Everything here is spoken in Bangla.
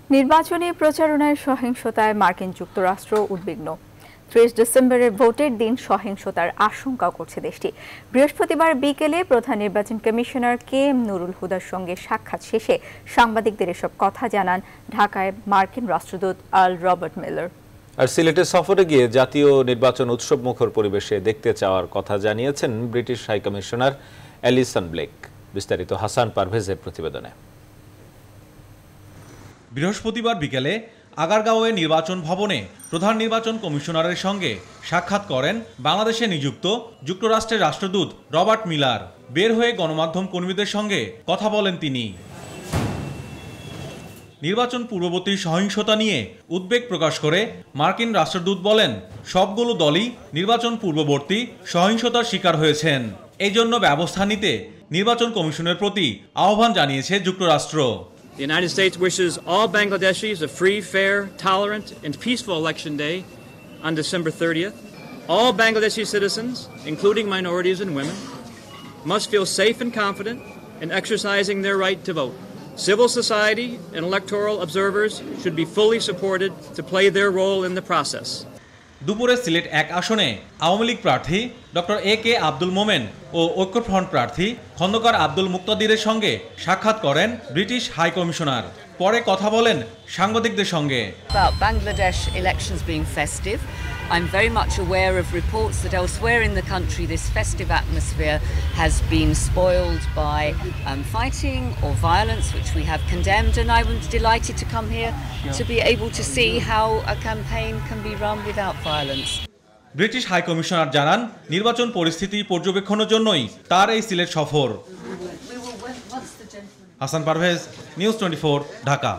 নির্বাচনী প্রচারণায় সহিংসতায় মার্কিন যুক্তরাষ্ট্র উদ্বিগ্ন। ৩০ ডিসেম্বরের ভোটের দিন সহিংসতার আশঙ্কা করছে দেশটি। বৃহস্পতিবার বিকেলে প্রধান নির্বাচন কমিশনার কে এম নুরুল হুদার সঙ্গে সাক্ষাৎ শেষে সাংবাদিকদের এসব কথা জানান ঢাকায় মার্কিন রাষ্ট্রদূত আর্ল রবার্ট মিলার। আর সিলেটে সফরে গিয়ে জাতীয় নির্বাচন উৎসবমুখর পরিবেশে দেখতে চাওয়ার কথা জানিয়েছেন ব্রিটিশ হাইকমিশনার অ্যালিসন ব্লেক। বিস্তারিত হাসান পারভেজের প্রতিবেদনে। বৃহস্পতিবার বিকেলে আগারগাঁওয়ে নির্বাচন ভবনে প্রধান নির্বাচন কমিশনারের সঙ্গে সাক্ষাৎ করেন বাংলাদেশে নিযুক্ত যুক্তরাষ্ট্রের রাষ্ট্রদূত রবার্ট মিলার। বের হয়ে গণমাধ্যম কর্মীদের সঙ্গে কথা বলেন তিনি। নির্বাচন পূর্ববর্তী সহিংসতা নিয়ে উদ্বেগ প্রকাশ করে মার্কিন রাষ্ট্রদূত বলেন, সবগুলো দলই নির্বাচন পূর্ববর্তী সহিংসতার শিকার হয়েছেন। এই জন্য ব্যবস্থা নিতে নির্বাচন কমিশনের প্রতি আহ্বান জানিয়েছে যুক্তরাষ্ট্র। The United States wishes all Bangladeshis a free, fair, tolerant, and peaceful election day on December 30th. All Bangladeshi citizens, including minorities and women, must feel safe and confident in exercising their right to vote. Civil society and electoral observers should be fully supported to play their role in the process. দুপুরে সিলেট ১ আসনে আওয়ামী লীগ প্রার্থী ডক্টর এ কে আব্দুল মোমেন ও ঐক্যফ্রন্ট প্রার্থী খন্দকার আব্দুল মুক্তাদিরের সঙ্গে সাক্ষাৎ করেন ব্রিটিশ হাই কমিশনার। পরে কথা বলেন সাংবাদিকদের সঙ্গে। About Bangladesh elections being festive, I'm very much aware of reports that elsewhere in the country this festive atmosphere has been spoiled by fighting or violence, which we have condemned, and I was delighted to come here to be able to see how a campaign can be run without violence. British high commissioner জানান, নির্বাচন পরিস্থিতি পর্যবেক্ষণের জন্যই তার এই সিলেট সফর। হাসান পারভেজ, নিউজ 24, ঢাকা।